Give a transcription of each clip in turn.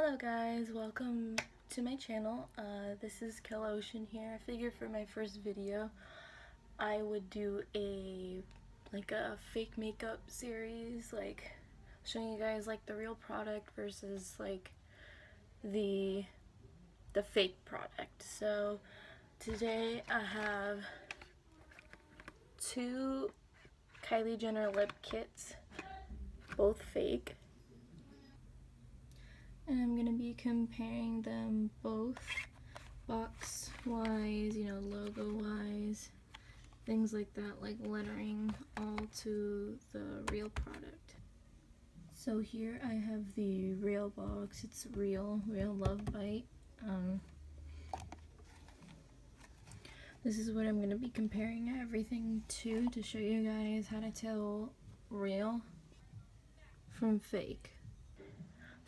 Hello guys, welcome to my channel. This is Kill Ocean here. I figured for my first video I would do a fake makeup series, like showing you guys like the real product versus like the fake product. So today I have two Kylie Jenner lip kits, both fake. And I'm going to be comparing them both box wise, logo wise, things like that, like lettering, all to the real product. So here I have the real box. It's real Love Bite. This is what I'm going to be comparing everything to show you guys how to tell real from fake.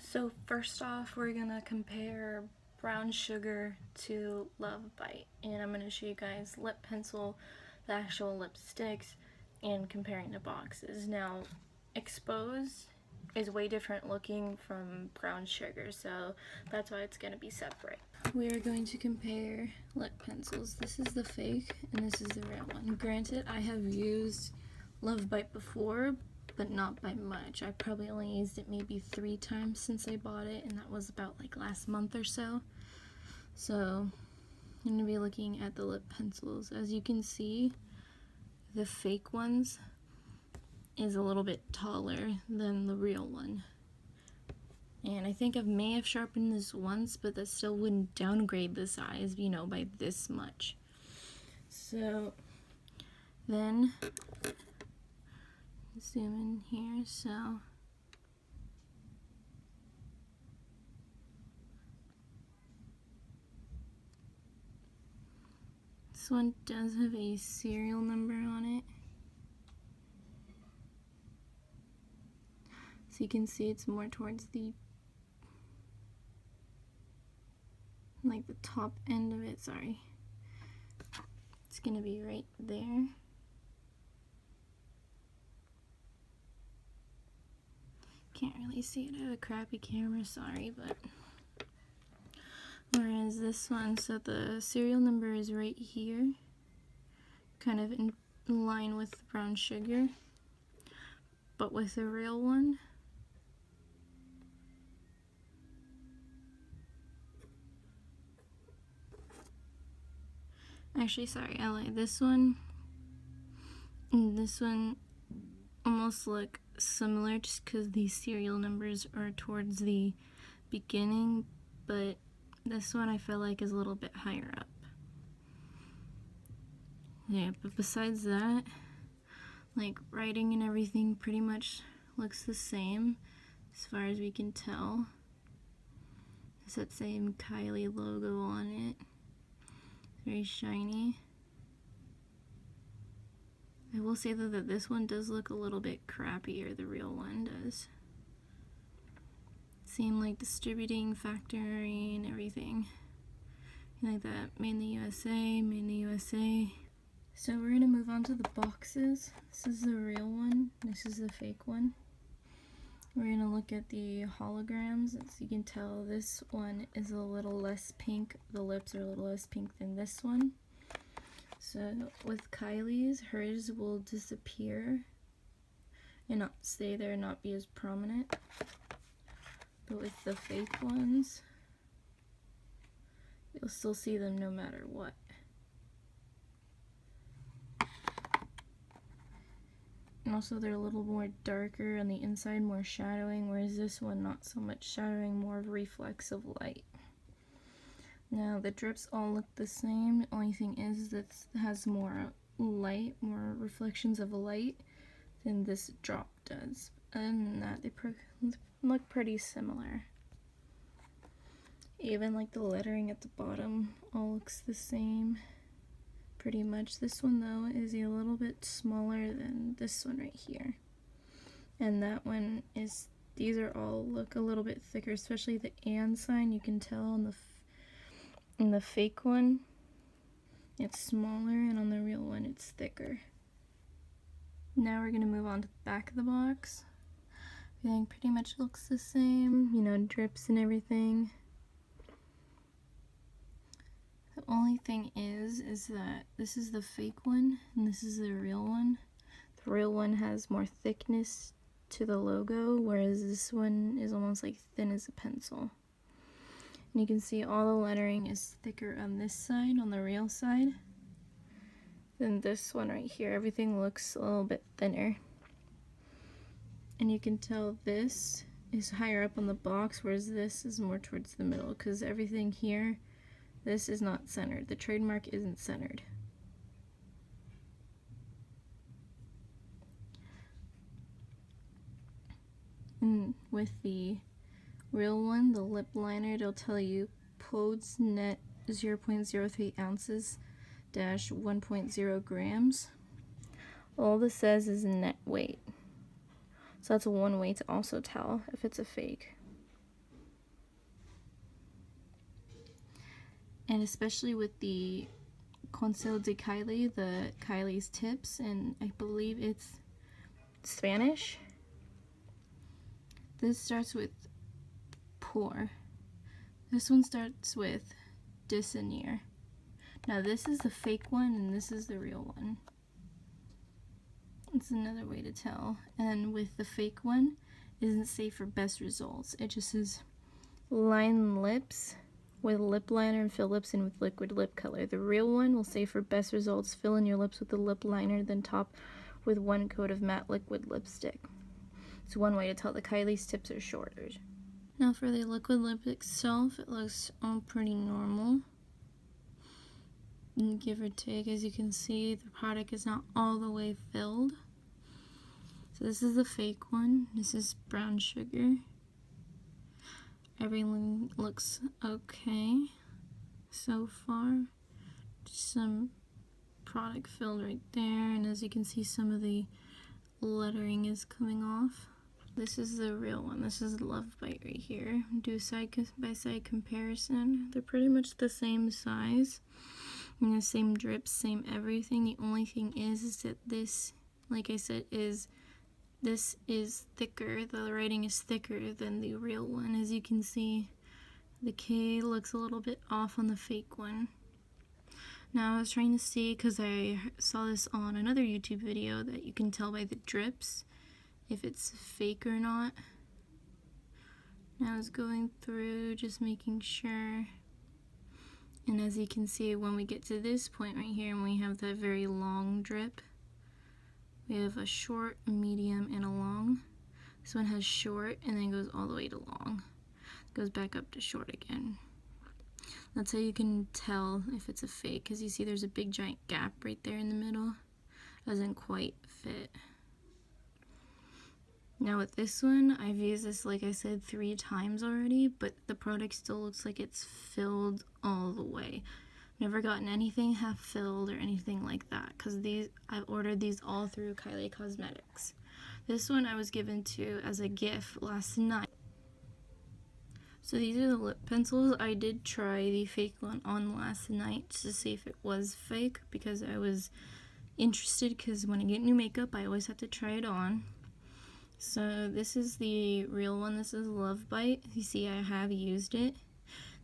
So first off, we're gonna compare brown sugar to Love Bite, and I'm gonna show you guys lip pencil, the actual lipsticks, and comparing the boxes. Now, exposed is way different looking from brown sugar, so that's why it's gonna be separate. We are going to compare lip pencils. This is the fake, and this is the real one. Granted, I have used Love Bite before, but not by much. I probably only used it maybe 3 times since I bought it, and that was about like last month or so. So I'm gonna be looking at the lip pencils. As you can see, the fake ones is a little bit taller than the real one. And I think I may have sharpened this once, but that still wouldn't downgrade the size, by this much. So then zoom in here. So this one does have a serial number on it. So you can see it's more towards the top end of it, sorry. It's gonna be right there. Can't really see it. I have a crappy camera, sorry, but whereas this one, so the serial number is right here, kind of in line with brown sugar, but with the real one, actually, sorry, I lied. This one and this one almost look similar just because these serial numbers are towards the beginning, but this one I feel like is a little bit higher up. Yeah, but besides that, like writing and everything pretty much looks the same as far as we can tell. It's that same Kylie logo on it. Very shiny. I will say though that this one does look a little bit crappier, the real one does. Same like distributing, factory, and everything. Like that, made in the USA, made in the USA. So we're gonna move on to the boxes. This is the real one, this is the fake one. We're gonna look at the holograms. As you can tell, this one is a little less pink. The lips are a little less pink than this one. So with Kylie's, hers will disappear and not stay there, not be as prominent. But with the fake ones, you'll still see them no matter what. And also they're a little more darker on the inside, more shadowing, whereas this one not so much shadowing, more of reflex of light. Now the drips all look the same. The only thing is that it has more light, more reflections of light than this drop does. Other than that, they look pretty similar. Even like the lettering at the bottom all looks the same. Pretty much. This one though is a little bit smaller than this one right here, and that one is, these are all look a little bit thicker, especially the and sign. You can tell on the fake one it's smaller, and on the real one it's thicker. Now we're going to move on to the back of the box. Everything pretty much looks the same, you know, drips and everything. The only thing is that this is the fake one and this is the real one. The real one has more thickness to the logo, whereas this one is almost like thin as a pencil. And you can see all the lettering is thicker on this side, on the real side, than this one right here. Everything looks a little bit thinner. And you can tell this is higher up on the box, whereas this is more towards the middle, because everything here, this is not centered. The trademark isn't centered. And with the real one, the lip liner, it'll tell you Podes net 0.03 ounces dash 1.0 grams. All this says is net weight. So that's one way to also tell if it's a fake. And especially with the Conseil de Kylie, the Kylie's tips, and I believe it's Spanish. This starts with pour. This one starts with discernier. Now this is the fake one and this is the real one. It's another way to tell. And with the fake one, it doesn't say for best results. It just says line lips with lip liner and fill lips in with liquid lip color. The real one will say for best results, fill in your lips with the lip liner, then top with 1 coat of matte liquid lipstick. It's one way to tell the Kylie's tips are shorter. Now for the liquid lip itself, it looks all pretty normal. And give or take, as you can see, the product is not all the way filled. So this is the fake one. This is brown sugar. Everything looks okay so far. Just some product filled right there, and as you can see, some of the lettering is coming off. This is the real one. This is Love Bite right here. Do side by side comparison. They're pretty much the same size. And the same drips, same everything. The only thing is that this, like I said, this is thicker. The writing is thicker than the real one. As you can see, the K looks a little bit off on the fake one. Now I was trying to see, because I saw this on another YouTube video, that you can tell by the drips if it's fake or not. And I was going through just making sure. And as you can see, when we get to this point right here and we have that very long drip, we have a short, a medium, and a long. This one has short and then goes all the way to long. It goes back up to short again. That's how you can tell if it's a fake, because you see there's a big giant gap right there in the middle. Doesn't quite fit. Now with this one, I've used this, like I said, 3 times already, but the product still looks like it's filled all the way. Never gotten anything half filled or anything like that, because I've ordered these all through Kylie Cosmetics. This one I was given to as a gift last night. So these are the lip pencils. I did try the fake one on last night to see if it was fake, because I was interested, because when I get new makeup I always have to try it on. So this is the real one. This is Love Bite. You see I have used it.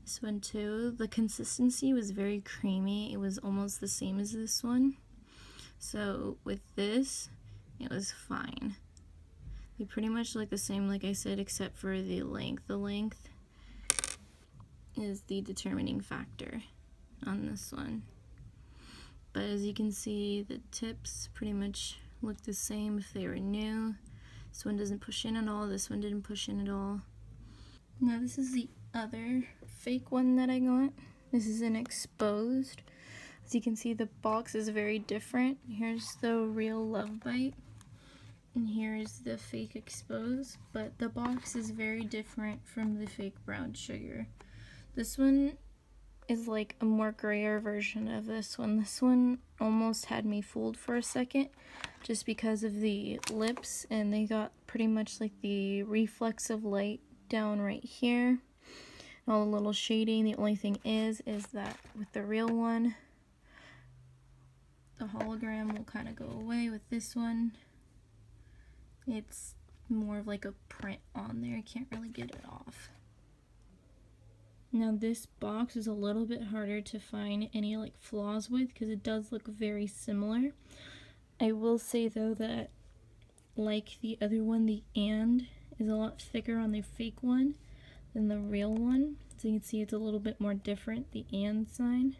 This one too. The consistency was very creamy. It was almost the same as this one. So with this, it was fine. They pretty much look the same, like I said, except for the length. The length is the determining factor on this one. But as you can see, the tips pretty much look the same if they were new. This one doesn't push in at all. This one didn't push in at all. Now this is the other fake one that I got. This is an exposed. As you can see, the box is very different. Here's the real Love Bite, and here's the fake exposed. But the box is very different from the fake brown sugar. This one is like a more grayer version of this one. This one almost had me fooled for a second, just because of the lips, and they got pretty much like the reflex of light down right here, and all the little shading. The only thing is that with the real one, the hologram will kind of go away. With this one, it's more of like a print on there. I can't really get it off. Now this box is a little bit harder to find any like flaws with because it does look very similar. I will say though that like the other one, the and is a lot thicker on the fake one than the real one. So you can see it's a little bit more different, the and sign.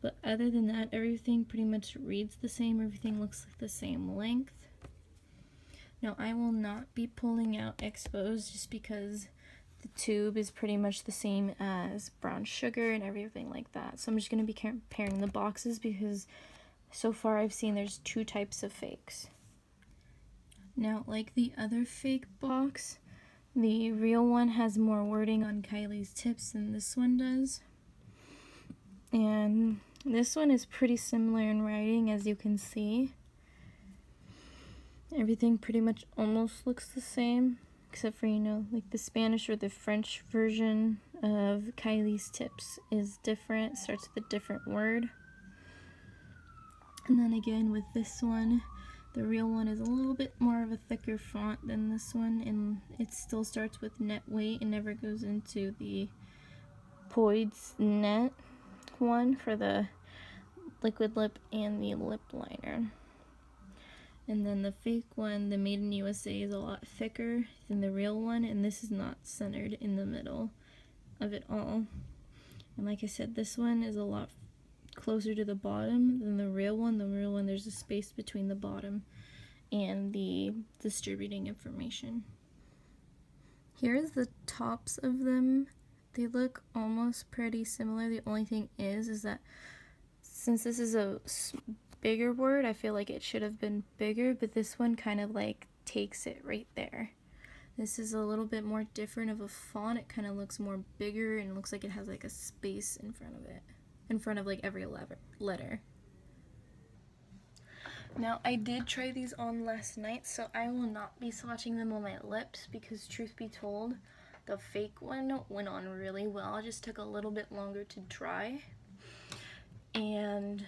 But other than that, everything pretty much reads the same. Everything looks like the same length. Now I will not be pulling out exposed just because the tube is pretty much the same as brown sugar and everything like that. So I'm just going to be comparing the boxes because so far I've seen there's two types of fakes. Now, like the other fake box, the real one has more wording on Kylie's tips than this one does. And this one is pretty similar in writing, as you can see. Everything pretty much almost looks the same, except for, you know, like the Spanish or the French version of Kylie's tips is different, starts with a different word. And then again with this one, the real one is a little bit more of a thicker font than this one, and it still starts with net weight and never goes into the Poids net one for the liquid lip and the lip liner. And then the fake one, the Made in USA, is a lot thicker than the real one, and this is not centered in the middle of it all. And like I said, this one is a lot closer to the bottom than the real one. The real one, there's a space between the bottom and the distributing information. Here's the tops of them. They look almost pretty similar. The only thing is that since this is a bigger word, I feel like it should have been bigger, but this one kind of like takes it right there. This is a little bit more different of a font. It kind of looks more bigger and looks like it has like a space in front of it, in front of like every letter. Now I did try these on last night, so I will not be swatching them on my lips because truth be told, the fake one went on really well. It just took a little bit longer to dry. And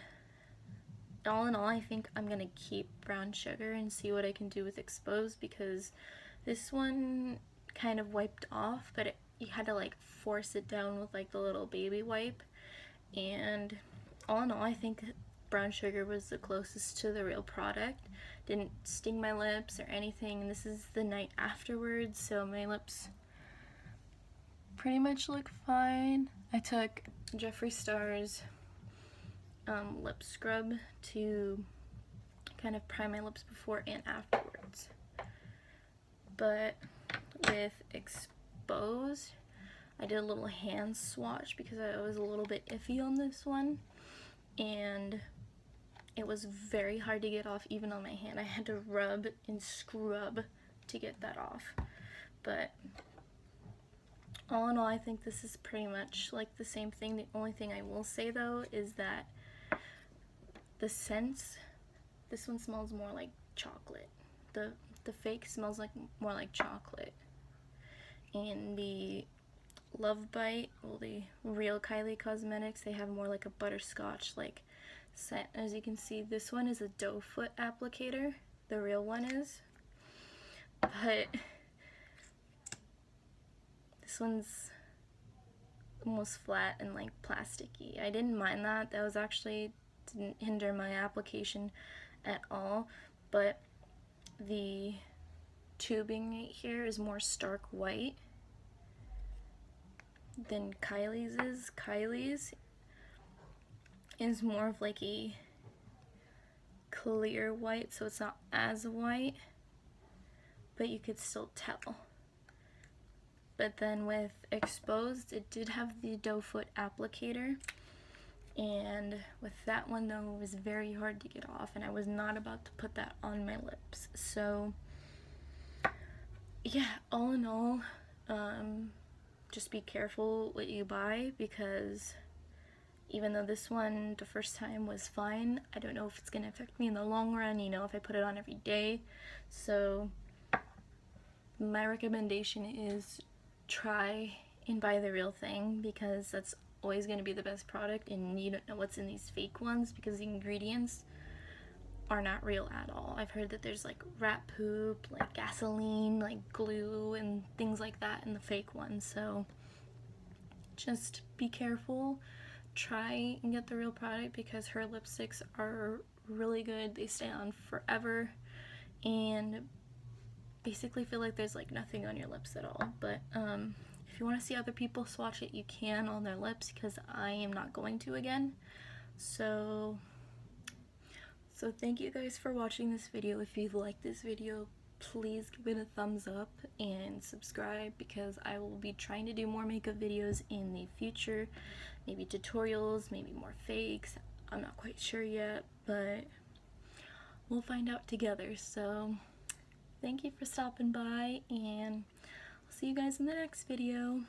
all in all, I think I'm gonna keep brown sugar and see what I can do with exposed, because this one kind of wiped off, but you had to like force it down with like the little baby wipe. And all in all, I think brown sugar was the closest to the real product. Didn't sting my lips or anything. And this is the night afterwards, so my lips pretty much look fine. I took Jeffree Star's lip scrub to kind of prime my lips before and afterwards. But with exposed, I did a little hand swatch because I was a little bit iffy on this one, and it was very hard to get off even on my hand. I had to rub and scrub to get that off. But all in all, I think this is pretty much like the same thing. The only thing I will say though is that the scents, this one smells more like chocolate. The fake smells like more like chocolate. And the Love Bite, well, the real Kylie Cosmetics, they have more like a butterscotch like scent. As you can see, this one is a doe foot applicator, the real one is, but this one's almost flat and like plasticky. I didn't mind that. That was actually didn't hinder my application at all, but the tubing right here is more stark white than Kylie's is. Kylie's is more of like a clear white, so it's not as white, but you could still tell. But then with exposed, it did have the doe foot applicator, and with that one though, it was very hard to get off, and I was not about to put that on my lips. So yeah, all in all, just be careful what you buy, because even though this one the first time was fine, I don't know if it's gonna affect me in the long run, you know, if I put it on every day. So my recommendation is try and buy the real thing, because that's always going to be the best product, and you don't know what's in these fake ones because the ingredients are not real at all. I've heard that there's like rat poop, like gasoline, like glue and things like that in the fake ones, so just be careful. Try and get the real product because her lipsticks are really good. They stay on forever and basically feel like there's like nothing on your lips at all. But if you want to see other people swatch it, you can on their lips because I am not going to again. So thank you guys for watching this video. If you've liked this video, please give it a thumbs up and subscribe because I will be trying to do more makeup videos in the future. Maybe tutorials, maybe more fakes. I'm not quite sure yet, but we'll find out together. So thank you for stopping by, and I'll see you guys in the next video.